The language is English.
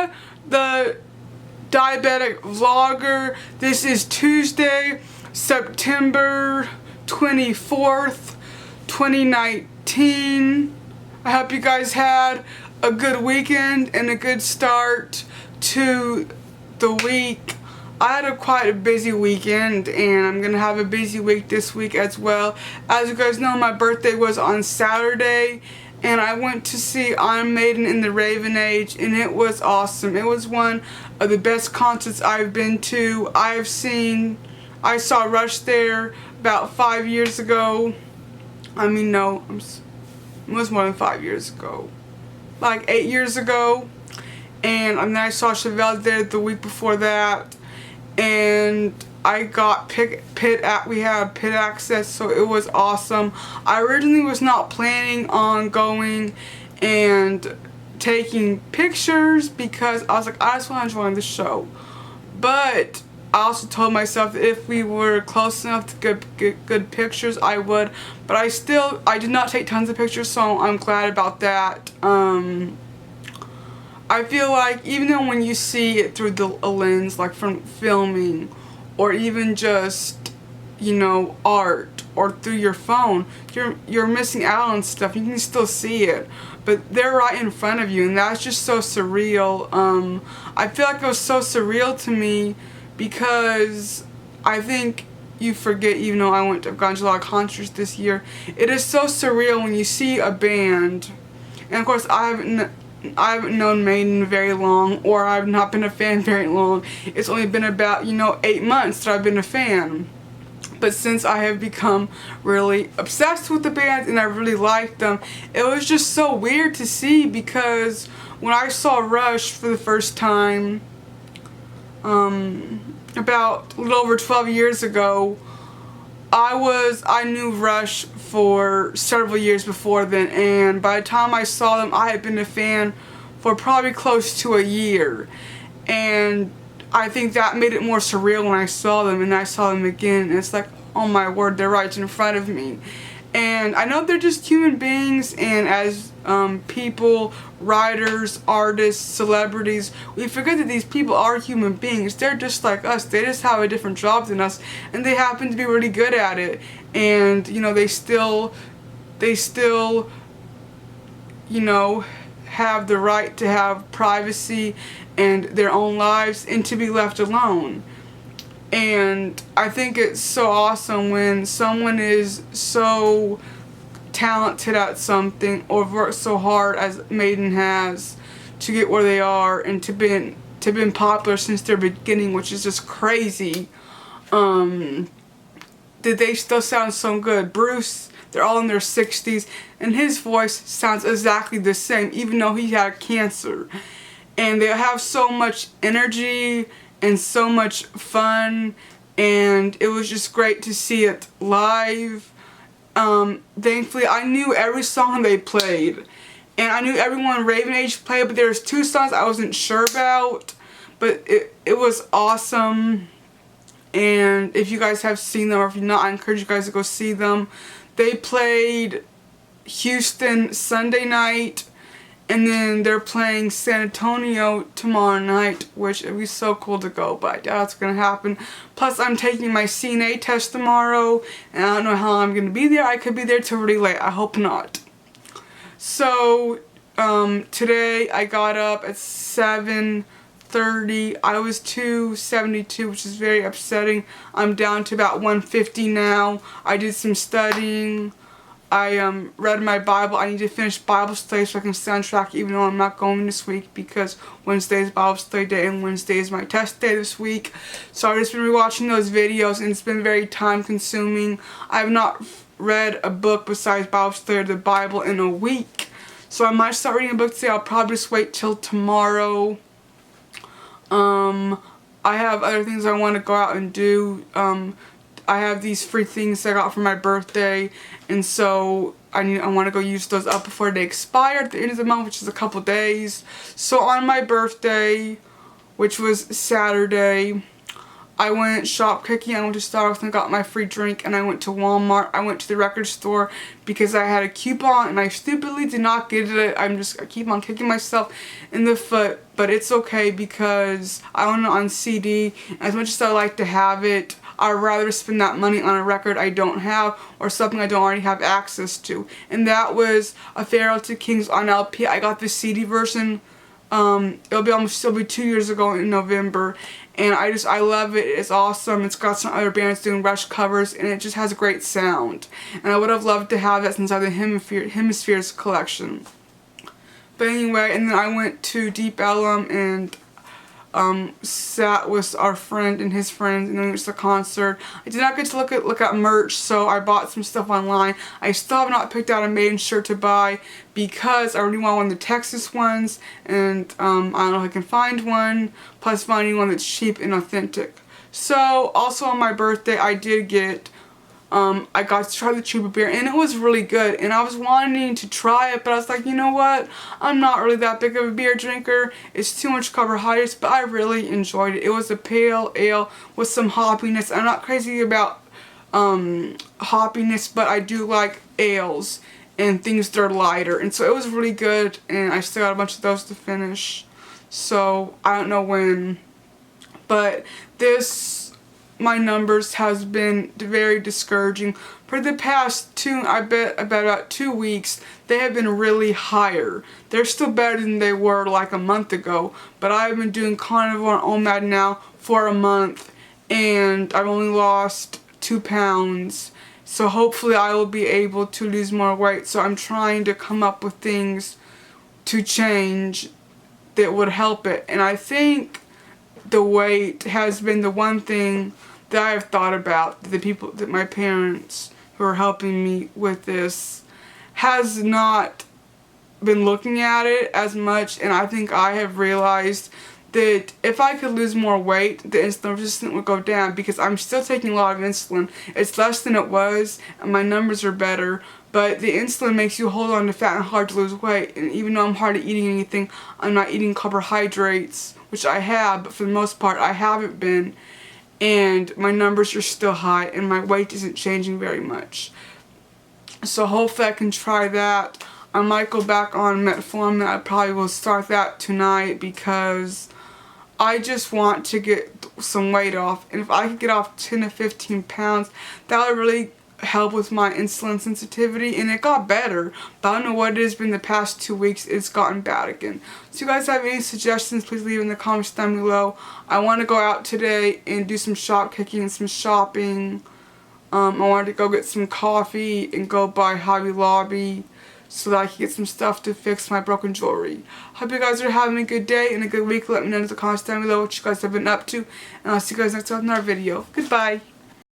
Sarah, the diabetic vlogger. This is Tuesday, September 24th, 2019. I hope you guys had a good weekend and a good start to the week. I had quite a busy weekend, and I'm going to have a busy week this week as well. As you guys know, my birthday was on Saturday, and I went to see Iron Maiden in the Raven Age, and it was awesome. It was one of the best concerts I've been to. I saw Rush there about 5 years ago. I mean, no, it was more than 5 years ago. Like 8 years ago. And then I saw Chevelle there the week before that. And I got we had pit access, so it was awesome. I originally was not planning on going and taking pictures because I was like, I just want to join the show. But I also told myself that if we were close enough to get good pictures, I would. But I did not take tons of pictures, so I'm glad about that. I feel like even though when you see it through a lens, like from filming, or even just, you know, art, or through your phone, you're missing out on stuff. You can still see it, but they're right in front of you, and that's just so surreal. I feel like it was so surreal to me because I think you forget, even though I've gone to a lot of concerts this year, it is so surreal when you see a band, and of course I haven't known Maiden very long, or I've not been a fan very long. It's only been about, 8 months that I've been a fan. But since I have become really obsessed with the band and I really like them, it was just so weird to see, because when I saw Rush for the first time, about a little over 12 years ago, I knew Rush for several years before then, and by the time I saw them, I had been a fan for probably close to a year. And I think that made it more surreal when I saw them, and I saw them again, and it's like, oh my word, they're right in front of me. And I know they're just human beings, and as people, writers, artists, celebrities, we forget that these people are human beings. They're just like us. They just have a different job than us, and they happen to be really good at it. And they still have the right to have privacy and their own lives, and to be left alone. And I think it's so awesome when someone is so talented at something, or works so hard as Maiden has to get where they are, and to been popular since their beginning, which is just crazy. That they still sound so good. Bruce, they're all in their 60s, and his voice sounds exactly the same, even though he had cancer. And they have so much energy and so much fun, and it was just great to see it live. Thankfully, I knew every song they played, and I knew everyone Raven Age played, but there was 2 songs I wasn't sure about, but it was awesome. And if you guys have seen them, or if you're not, I encourage you guys to go see them. They played Houston Sunday night, and then they're playing San Antonio tomorrow night, which would be so cool to go, but I doubt it's going to happen. Plus, I'm taking my CNA test tomorrow, and I don't know how I'm going to be there. I could be there till really late. I hope not. So, today I got up at 7:30. I was 272, which is very upsetting. I'm down to about 150 now. I did some studying. I read my Bible. I need to finish Bible study so I can stay on track, even though I'm not going this week, because Wednesday is Bible study day and Wednesday is my test day this week. So I've just been rewatching those videos, and it's been very time consuming. I have not read a book besides Bible study or the Bible in a week. So I might start reading a book today. I'll probably just wait till tomorrow. I have other things I want to go out and do. I have these free things I got for my birthday, and so I want to go use those up before they expire at the end of the month, which is a couple days. So on my birthday, which was Saturday, I went shop kicking, I went to Starbucks and got my free drink, and I went to Walmart. I went to the record store because I had a coupon and I stupidly did not get it. I keep on kicking myself in the foot, but it's okay because I own it on CD. As much as I like to have it, I'd rather spend that money on a record I don't have or something I don't already have access to. And that was A Pharaoh to Kings on LP. I got the CD version. It'll be 2 years ago in November, and I love it. It's awesome. It's got some other bands doing Rush covers, and it just has a great sound. And I would have loved to have that since I have the Hemispheres collection. But anyway, and then I went to Deep Ellum and sat with our friend and his friends, and then it was the concert. I did not get to look at merch, so I bought some stuff online. I still have not picked out a Maiden shirt to buy because I really want one of the Texas ones, and I don't know if I can find one, plus finding one that's cheap and authentic. So, also on my birthday, I did get I got to try the Chupa beer, and it was really good, and I was wanting to try it, but I was like, you know what, I'm not really that big of a beer drinker, it's too much carbohydrates, but I really enjoyed it. It was a pale ale with some hoppiness. I'm not crazy about hoppiness, but I do like ales and things that are lighter, and so it was really good, and I still got a bunch of those to finish, so I don't know when, but my numbers has been very discouraging. For the past about 2 weeks, they have been really higher. They're still better than they were like a month ago, but I've been doing carnivore on OMAD now for a month, and I've only lost 2 pounds. So hopefully I will be able to lose more weight. So I'm trying to come up with things to change that would help it. And I think the weight has been the one thing that I have thought about. That my parents who are helping me with this has not been looking at it as much, and I think I have realized that if I could lose more weight, the insulin resistance would go down, because I'm still taking a lot of insulin. It's less than it was, and my numbers are better, but the insulin makes you hold on to fat and hard to lose weight, and even though I'm hardly eating anything, I'm not eating carbohydrates, which I have, but for the most part I haven't been, and my numbers are still high, and my weight isn't changing very much. So hopefully I can try that. I might go back on metformin. I probably will start that tonight because I just want to get some weight off. And if I could get off 10 to 15 pounds, that would really help with my insulin sensitivity. And it got better, but I don't know what it has been the past 2 weeks. It's gotten bad again. So if you guys have any suggestions, please leave in the comments down below. I want to go out today and do some shop kicking and some shopping. I wanted to go get some coffee and go by Hobby Lobby so that I can get some stuff to fix my broken jewelry. Hope you guys are having a good day and a good week. Let me know in the comments down below what you guys have been up to. And I'll see you guys next time in our video. Goodbye.